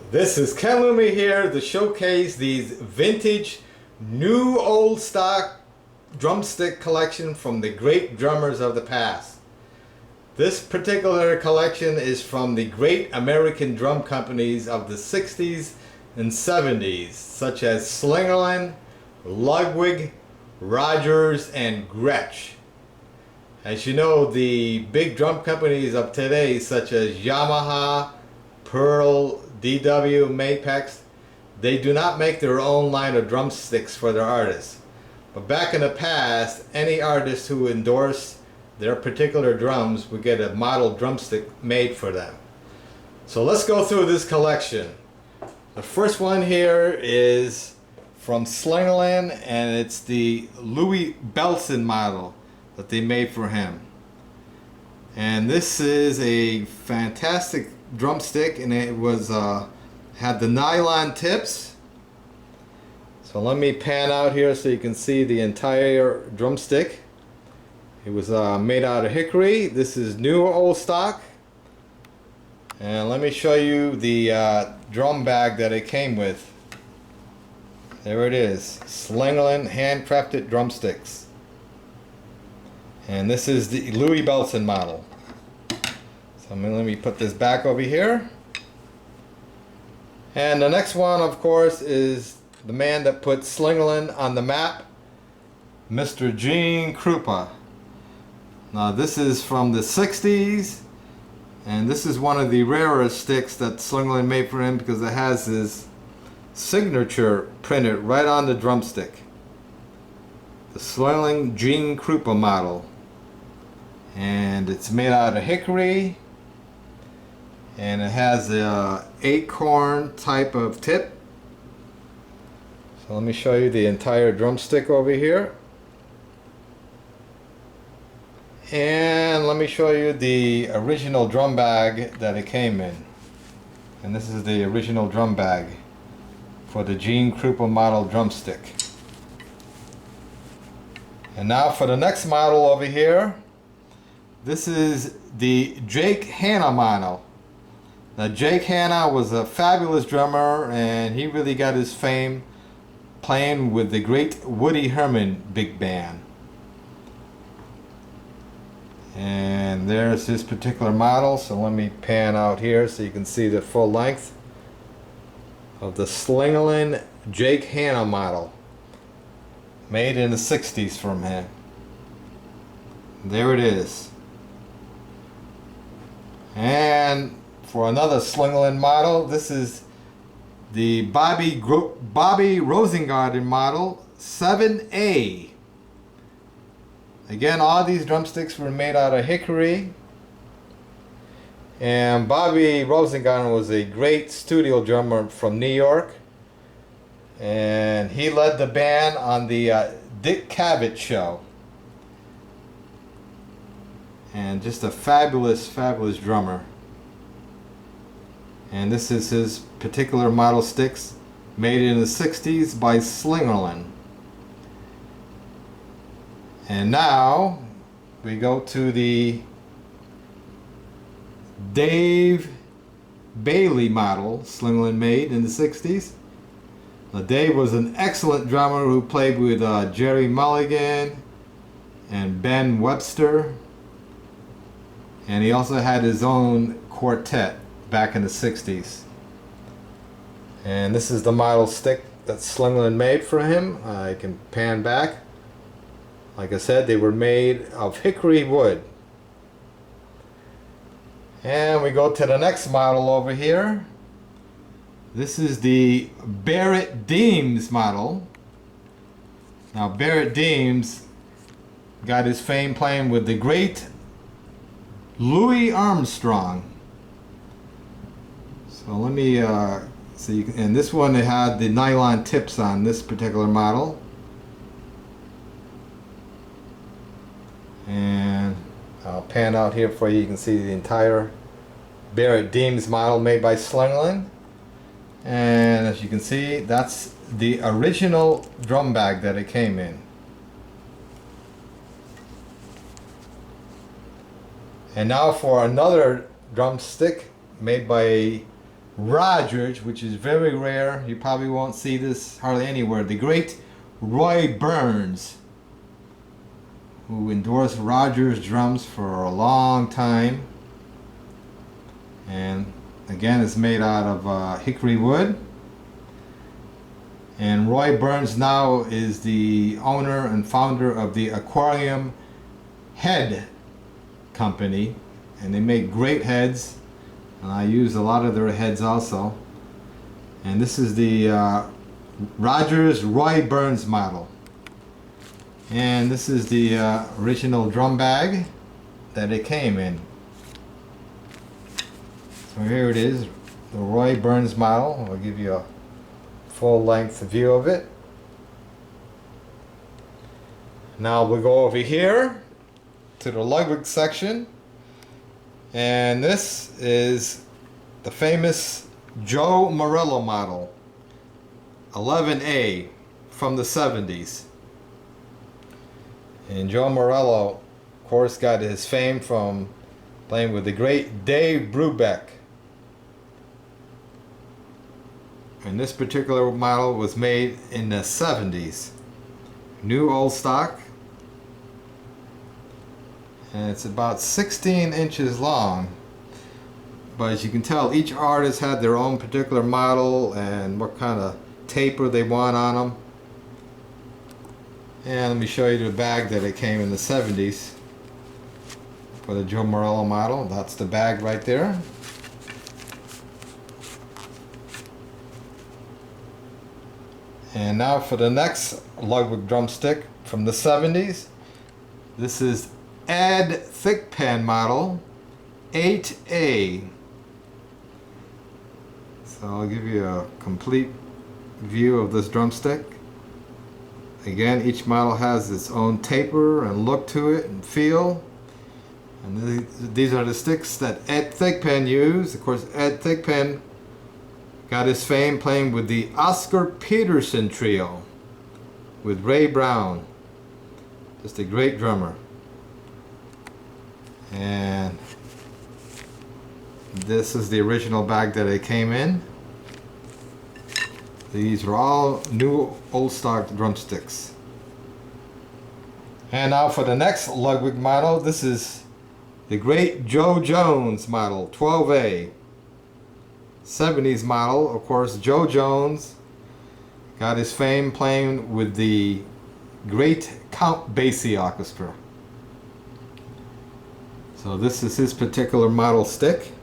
This is Ken Loomer here to showcase these vintage, new old stock drumstick collection from the great drummers of the past. This particular collection is from the great American drum companies of the 60s and 70s, such as Slingerland, Ludwig, Rogers, and Gretsch. As you know, the big drum companies of today, such as Yamaha, Pearl, DW, Mapex, they do not make their own line of drumsticks for their artists. But back in the past, any artist who endorsed their particular drums would get a model drumstick made for them. So let's go through this collection. The first one here is from Slingerland, and it's the Louis Belson model that they made for him. And this is a fantastic drumstick, and it was had the nylon tips. So let me pan out here so you can see the entire drumstick. It was made out of hickory. This is new old stock. And let me show you the drum bag that it came with. There it is, Slingerland handcrafted drumsticks. And this is the Louis Belson model. So let me put this back over here. And the next one, of course, is the man that put Slingerland on the map, Mr. Gene Krupa. Now this is from the 60s, and this is one of the rarest sticks that Slingerland made for him because it has his signature printed right on the drumstick. The Slingerland Gene Krupa model. And it's made out of hickory, and it has a acorn type of tip. So let me show you the entire drumstick over here. And let me show you the original drum bag that it came in. And this is the original drum bag for the Gene Krupa model drumstick. And now for the next model over here. This is the Jake Hanna model. Now Jake Hanna was a fabulous drummer, and he really got his fame playing with the great Woody Herman big band. And there's his particular model. So let me pan out here so you can see the full length of the Slingerland Jake Hanna model, made in the 60s from him. There it is. And for another Slingerland model, this is the Bobby Rosengarten model 7A. Again, all these drumsticks were made out of hickory. And Bobby Rosengarten was a great studio drummer from New York. And he led the band on the Dick Cavett show. And just a fabulous, fabulous drummer. And this is his particular model sticks, made in the 60s by Slingerland. And now we go to the Dave Bailey model Slingerland made in the 60s. Now, Dave was an excellent drummer who played with Jerry Mulligan and Ben Webster. And he also had his own quartet back in the 60s. And this is the model stick that Slingerland made for him. I can pan back. Like I said, they were made of hickory wood. And we go to the next model over here. This is the Barrett Deems model. Now Barrett Deems got his fame playing with the great Louis Armstrong. So let me see. And this one, it had the nylon tips on this particular model. And I'll pan out here for you. You can see the entire Barrett Deems model made by Slingerland. And as you can see, that's the original drum bag that it came in. And now for another drumstick made by Rogers, which is very rare. You probably won't see this hardly anywhere. The great Roy Burns, who endorsed Rogers drums for a long time. And again, it's made out of hickory wood. And Roy Burns now is the owner and founder of the Aquarium Head Company, and they make great heads, and I use a lot of their heads also. And this is the Rogers Roy Burns model, and this is the original drum bag that it came in. So here it is, the Roy Burns model. I'll give you a full-length view of it. Now we'll go over here to the Ludwig section, and this is the famous Joe Morello model 11A from the 70s. And Joe Morello, of course, got his fame from playing with the great Dave Brubeck. And this particular model was made in the 70s. New old stock. And it's about 16 inches long. But as you can tell, each artist had their own particular model and what kind of taper they want on them. And let me show you the bag that it came in the 70s for the Joe Morello model. That's the bag right there. And now for the next Ludwig drumstick from the 70s. This is Ed Thickpen model 8A. So I'll give you a complete view of this drumstick. Again, each model has its own taper and look to it and feel. And these are the sticks that Ed Thickpen used. Of course, Ed Thickpen got his fame playing with the Oscar Peterson trio with Ray Brown. Just a great drummer. And this is the original bag that it came in. These are all new old stock drumsticks. And now for the next Ludwig model. This is the great Joe Jones model 12A. 70s model. Of course, Joe Jones got his fame playing with the great Count Basie Orchestra. So this is his particular model stick.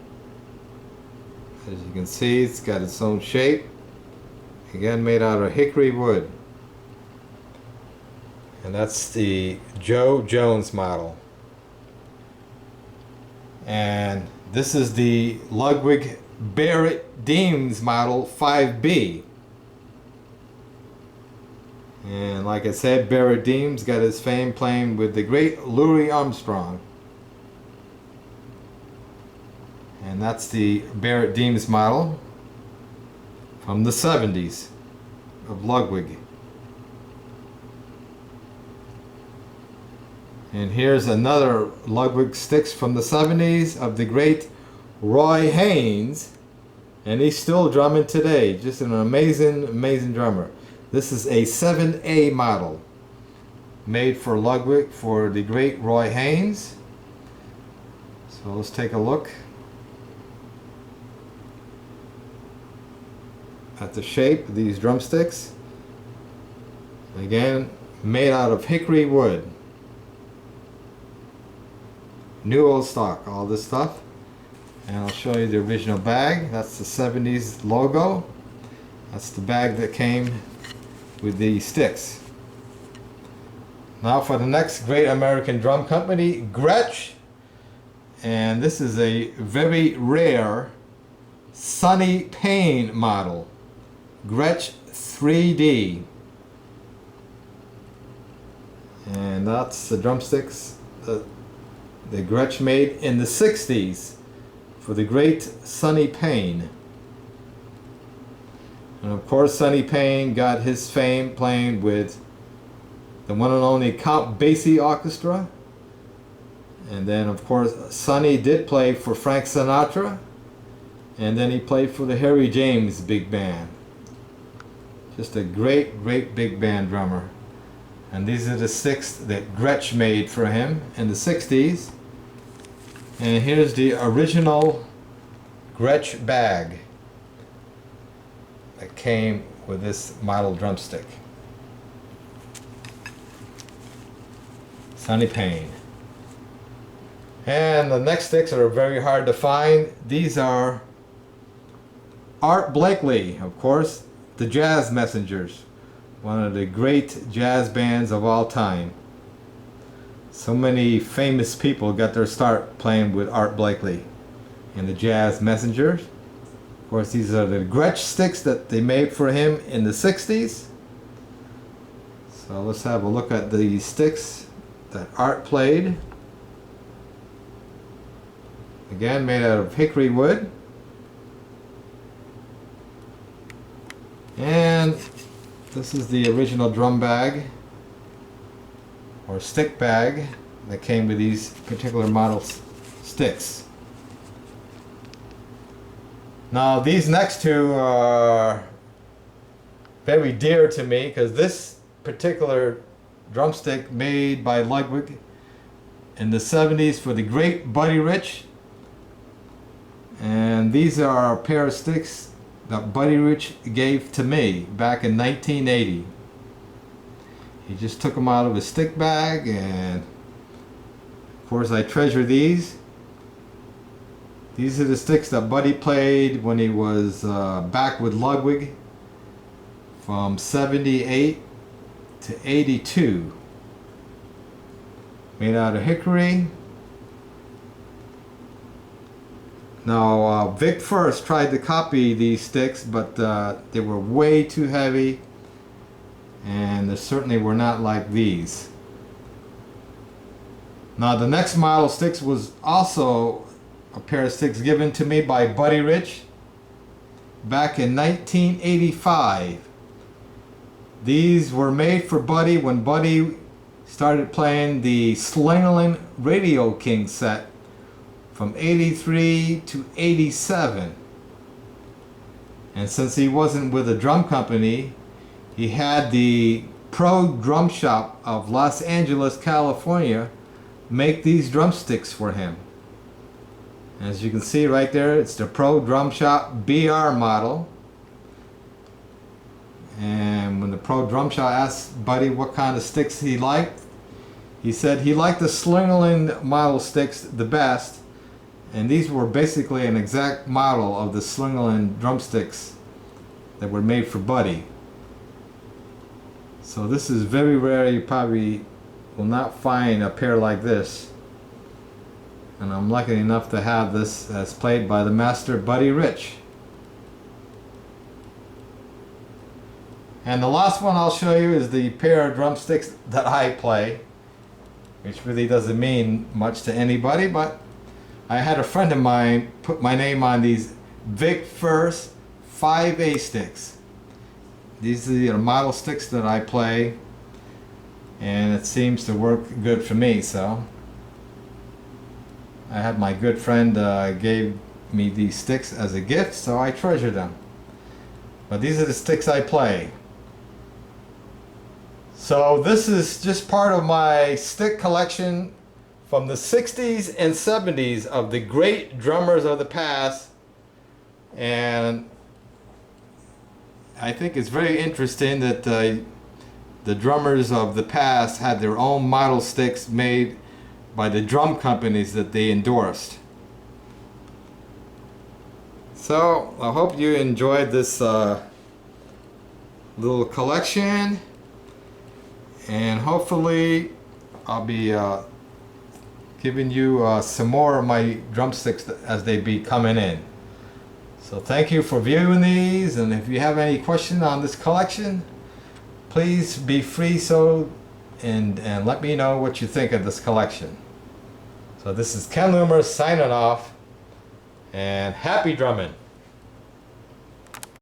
As you can see, it's got its own shape. Again, made out of hickory wood. And that's the Joe Jones model. And this is the Ludwig Barrett Deems model 5B. And like I said, Barrett Deems got his fame playing with the great Louis Armstrong. And that's the Barrett Deems model from the 70s of Ludwig. And here's another Ludwig sticks from the 70s of the great Roy Haynes, and he's still drumming today. Just an amazing drummer. This is a 7A model made for Ludwig for the great Roy Haynes. So let's take a look at the shape of these drumsticks. Again, made out of hickory wood. New old stock, all this stuff. And I'll show you the original bag. That's the 70s logo. That's the bag that came with the sticks. Now for the next great American drum company, Gretsch. And this is a very rare Sonny Payne model. Gretsch 3D. And that's the drumsticks that the Gretsch made in the 60s for the great Sonny Payne. And of course, Sonny Payne got his fame playing with the one and only Count Basie Orchestra. And then of course, Sonny did play for Frank Sinatra and then he played for the Harry James big band. Just a great big band drummer. And these are the sticks that Gretsch made for him in the 60s. And here's the original Gretsch bag that came with this model drumstick. Sonny Payne. And the next sticks are very hard to find. These are Art Blakey, of course, the Jazz Messengers, one of the great jazz bands of all time. So many famous people got their start playing with Art Blakey and the Jazz Messengers. Of course, these are the Gretsch sticks that they made for him in the 60s. So let's have a look at the sticks that Art played. Again, made out of hickory wood. And this is the original drum bag or stick bag that came with these particular model sticks. Now these next two are very dear to me because this particular drumstick made by Ludwig in the 70s for the great Buddy Rich, and these are a pair of sticks that Buddy Rich gave to me back in 1980. He just took them out of his stick bag, and of course I treasure these. These are the sticks that Buddy played when he was back with Ludwig from 78 to 82. Made out of hickory. Now Vic Firth tried to copy these sticks, but they were way too heavy, and they certainly were not like these. Now the next model sticks was also a pair of sticks given to me by Buddy Rich back in 1985. These were made for Buddy when Buddy started playing the Slingerland Radio King set from 83 to 87. And since he wasn't with a drum company, he had the Pro Drum Shop of Los Angeles, California make these drumsticks for him. As you can see right there, it's the Pro Drum Shop BR model. And when the Pro Drum Shop asked Buddy what kind of sticks he liked, he said he liked the Slingerland model sticks the best, and these were basically an exact model of the Slingerland drumsticks that were made for Buddy. So this is very rare. You probably will not find a pair like this. And I'm lucky enough to have this as played by the master Buddy Rich. And the last one I'll show you is the pair of drumsticks that I play, which really doesn't mean much to anybody, but I had a friend of mine put my name on these Vic Firth 5A sticks. These are the model sticks that I play, and it seems to work good for me. So I had my good friend gave me these sticks as a gift, so I treasure them. But these are the sticks I play. So this is just part of my stick collection from the 60s and 70s of the great drummers of the past, and I think it's very interesting that the drummers of the past had their own model sticks made by the drum companies that they endorsed. So I hope you enjoyed this little collection, and hopefully I'll be giving you some more of my drumsticks as they be coming in. So thank you for viewing these, and if you have any questions on this collection, please be free and let me know what you think of this collection. So this is Ken Loomer signing off, and happy drumming.